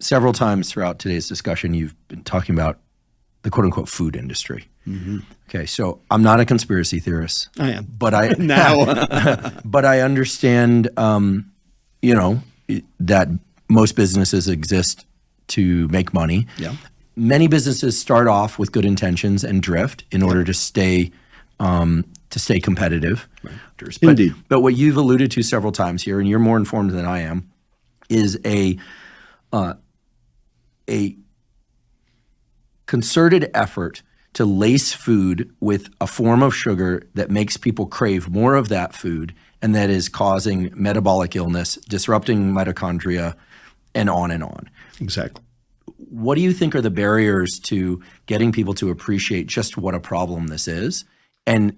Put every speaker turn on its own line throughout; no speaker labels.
several times throughout today's discussion, you've been talking about the quote-unquote food industry. Mm-hmm. Okay, so I'm not a conspiracy theorist.
I am.
But I
now.
but I understand, that most businesses exist to make money.
Yeah.
Many businesses start off with good intentions and drift in order to stay competitive. Right.
Indeed.
But what you've alluded to several times here, and you're more informed than I am, is a concerted effort to lace food with a form of sugar that makes people crave more of that food, and that is causing metabolic illness, disrupting mitochondria, and on and on.
Exactly.
What do you think are the barriers to getting people to appreciate just what a problem this is, and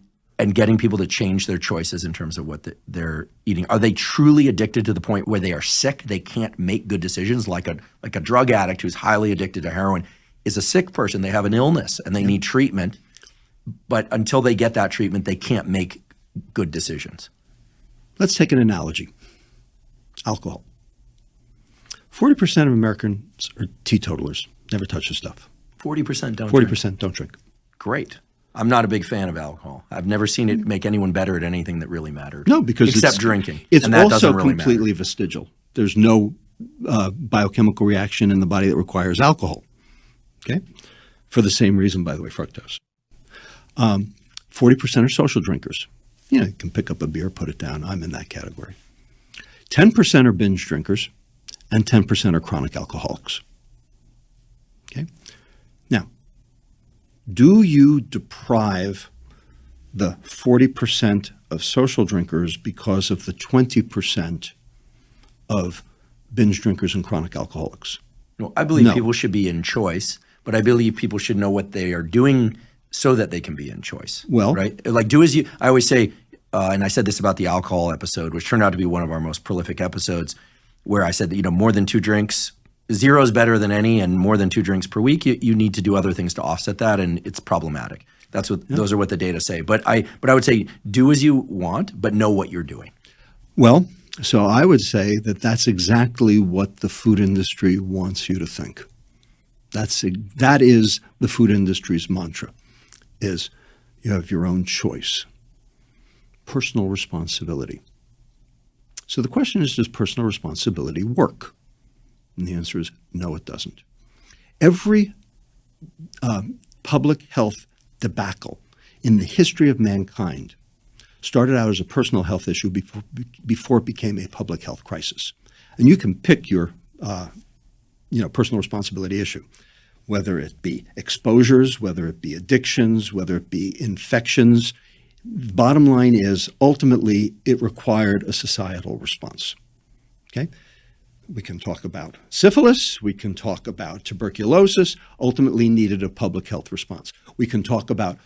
getting people to change their choices in terms of what they're eating? Are they truly addicted to the point where they are sick? They can't make good decisions, like a drug addict who's highly addicted to heroin is a sick person. They have an illness and they need treatment, but until they get that treatment, they can't make good decisions.
Let's take an analogy. Alcohol. 40% of Americans are teetotalers, never touch the stuff.
40% don't
40% don't drink.
Great. I'm not a big fan of alcohol. I've never seen it make anyone better at anything that really mattered.
No, because
except drinking.
It's
and that
also
doesn't really
completely
matter.
vestigial. There's no biochemical reaction in the body that requires alcohol. Okay? For the same reason, by the way, fructose. 40% are social drinkers. You can pick up a beer, put it down. I'm in that category. 10% are binge drinkers, and 10% are chronic alcoholics. Okay? Now, do you deprive the 40% of social drinkers because of the 20% of binge drinkers and chronic alcoholics?
No, I believe people should be in choice, but I believe people should know what they are doing so that they can be in choice.
Well,
right? Like do as you, I always say, and I said this about the alcohol episode, which turned out to be one of our most prolific episodes, where I said that, more than 2 drinks, 0 is better than any, and more than 2 drinks per week, you need to do other things to offset that, and it's problematic. Those are what the data say. But I would say do as you want, but know what you're doing.
Well, so I would say that that's exactly what the food industry wants you to think. That is the food industry's mantra, is you have your own choice. Personal responsibility. So the question is, does personal responsibility work? And the answer is no, it doesn't. Every public health debacle in the history of mankind started out as a personal health issue before it became a public health crisis. And you can pick your personal responsibility issue, whether it be exposures, whether it be addictions, whether it be infections. Bottom line is, ultimately, it required a societal response. Okay? We can talk about syphilis. We can talk about tuberculosis, ultimately needed a public health response. We can talk about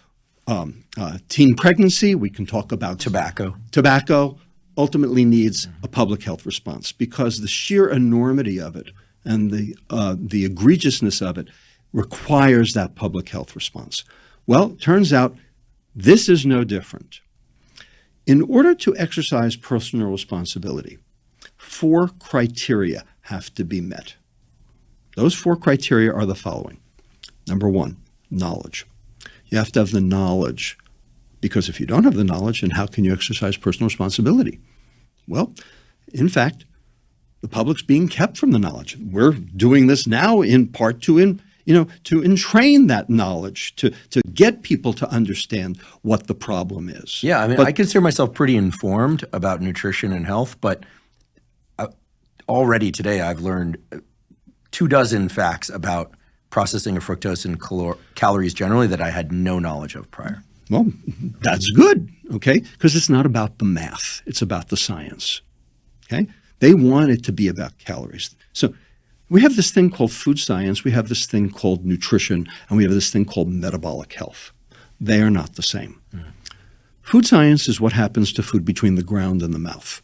teen pregnancy. We can talk about
tobacco.
Tobacco ultimately needs a public health response because the sheer enormity of it and the egregiousness of it requires that public health response. Well, it turns out this is no different. In order to exercise personal responsibility, 4 criteria have to be met. Those 4 criteria are the following. Number 1, knowledge. You have to have the knowledge, because if you don't have the knowledge, then how can you exercise personal responsibility? Well, in fact, the public's being kept from the knowledge. We're doing this now in part to entrain that knowledge, to get people to understand what the problem is.
Yeah, I consider myself pretty informed about nutrition and health, but already today I've learned 24 facts about processing of fructose and calories generally that I had no knowledge of prior.
Well, that's good, okay? Because it's not about the math. It's about the science, okay? They want it to be about calories. So we have this thing called food science, we have this thing called nutrition, and we have this thing called metabolic health. They are not the same. Mm-hmm. Food science is what happens to food between the ground and the mouth.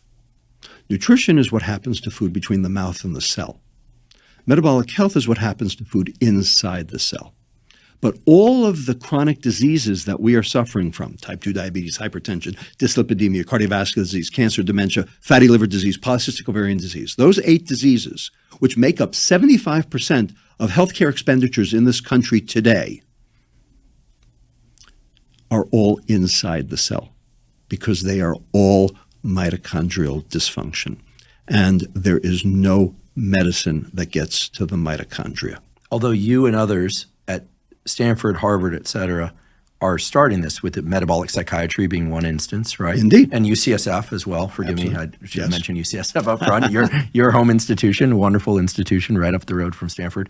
Nutrition is what happens to food between the mouth and the cell. Metabolic health is what happens to food inside the cell. But all of the chronic diseases that we are suffering from, type 2 diabetes, hypertension, dyslipidemia, cardiovascular disease, cancer, dementia, fatty liver disease, polycystic ovarian disease, those 8 diseases, which make up 75% of healthcare expenditures in this country today, are all inside the cell because they are all mitochondrial dysfunction. And there is no medicine that gets to the mitochondria.
Although you and others at Stanford, Harvard, et cetera, are starting this with the metabolic psychiatry being one instance, right?
Indeed.
And UCSF as well. Forgive me, I should
Yes.
mention UCSF up front. Your home institution, a wonderful institution right up the road from Stanford.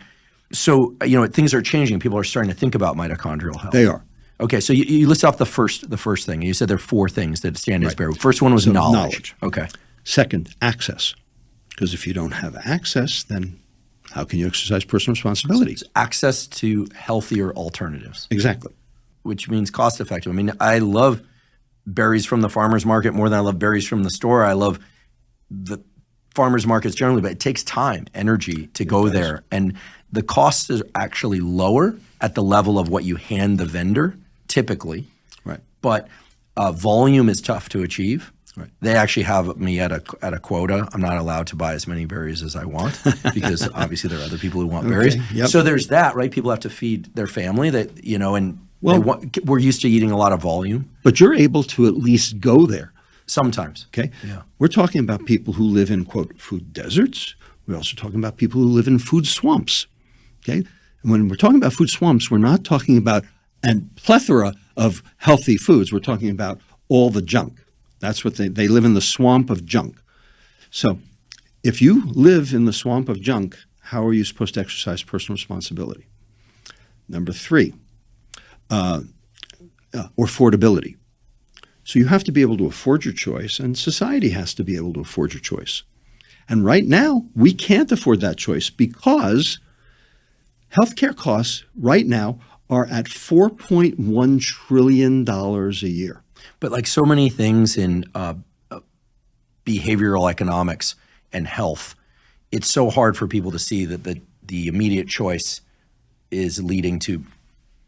So, things are changing. People are starting to think about mitochondrial health.
They are.
Okay, so you list off the first thing. You said there are 4 things that stand as barriers. First one was knowledge. Okay.
Second, access. Because if you don't have access, then how can you exercise personal responsibility?
It's access to healthier alternatives.
Exactly.
Which means cost effective. I mean, I love berries from the farmer's market more than I love berries from the store. I love the farmer's markets generally, but it takes time, energy to go there. And the cost is actually lower at the level of what you hand the vendor, typically.
Right.
But volume is tough to achieve.
Right.
They actually have me at a quota. I'm not allowed to buy as many berries as I want because obviously there are other people who want berries.
Yep.
So there's that, right? People have to feed their family we're used to eating a lot of volume.
But you're able to at least go there.
Sometimes.
Okay.
Yeah.
We're talking about people who live in, quote, food deserts. We're also talking about people who live in food swamps. Okay. And when we're talking about food swamps, we're not talking about a plethora of healthy foods. We're talking about all the junk. That's what they live in the swamp of junk. So if you live in the swamp of junk, how are you supposed to exercise personal responsibility? Number 3, affordability. So you have to be able to afford your choice, and society has to be able to afford your choice. And right now, we can't afford that choice because healthcare costs right now are at $4.1 trillion a year.
But like so many things in behavioral economics and health, it's so hard for people to see that the immediate choice is leading to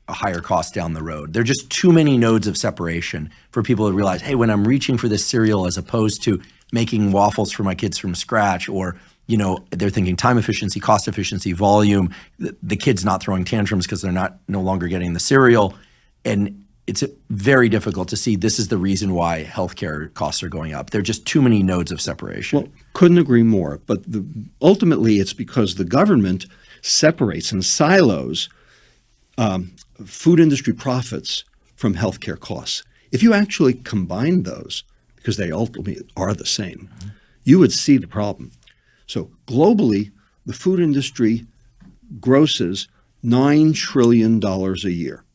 a higher cost down the road. There are just too many nodes of separation for people to realize, hey, when I'm reaching for this cereal as opposed to making waffles for my kids from scratch, or they're thinking time efficiency, cost efficiency, volume, the kid's not throwing tantrums because they're no longer getting the cereal. And it's very difficult to see this is the reason why healthcare costs are going up. There are just too many nodes of separation.
Well, couldn't agree more. But ultimately, it's because the government separates and silos food industry profits from healthcare costs. If you actually combine those, because they ultimately are the same, you would see the problem. So globally, the food industry grosses $9 trillion a year.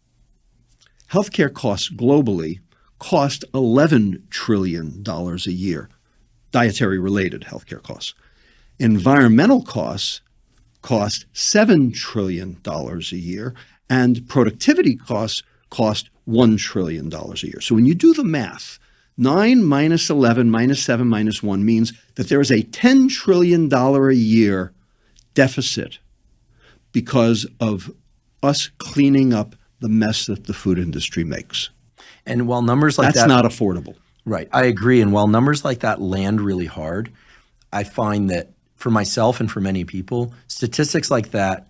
Healthcare costs globally cost $11 trillion a year, dietary-related healthcare costs. Environmental costs cost $7 trillion a year, and productivity costs cost $1 trillion a year. So when you do the math, 9 minus 11 minus 7 minus 1 means that there is a $10 trillion a year deficit because of us cleaning up the mess that the food industry makes.
And while numbers like
That's not affordable.
Right, I agree. And while numbers like that land really hard, I find that for myself and for many people, statistics like that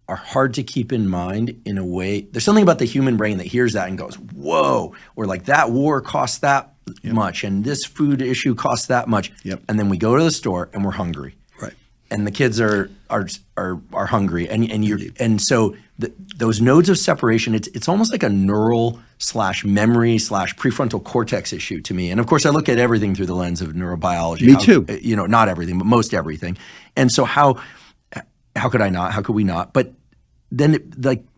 are hard to keep in mind in a way. There's something about the human brain that hears that and goes, whoa, or like that war costs that much and this food issue costs that much.
Yep.
And then we go to the store and we're hungry.
Right.
And the kids are hungry. And so those nodes of separation, it's almost like a neural / memory / prefrontal cortex issue to me. And of course I look at everything through the lens of neurobiology.
Me too.
Not everything, but most everything. And so how could I not? How could we not? But then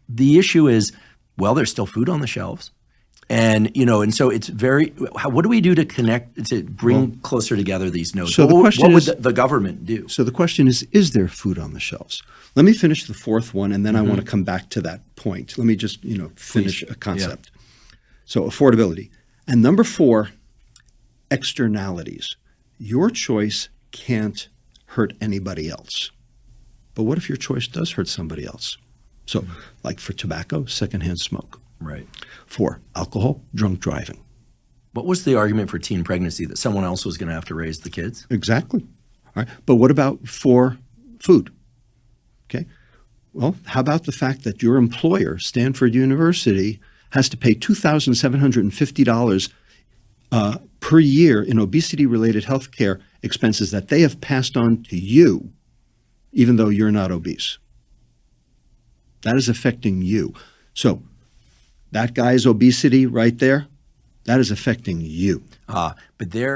the issue is, well, there's still food on the shelves. And, and so it's what do we do to connect, to bring closer together these nodes?
So the question
what would the government do?
So the question is there food on the shelves? Let me finish the 4th one, and then I want to come back to that point. Let me just, finish a concept. Yeah. So affordability. And number 4, externalities. Your choice can't hurt anybody else. But what if your choice does hurt somebody else? So, like for tobacco, secondhand smoke.
Right.
For alcohol, drunk driving.
What was the argument for teen pregnancy, that someone else was going to have to raise the kids?
Exactly. All right. But what about for food? Okay. Well, how about the fact that your employer, Stanford University, has to pay $2,750 per year in obesity-related health care expenses that they have passed on to you, even though you're not obese? That is affecting you. So that guy's obesity right there, that is affecting you.
But there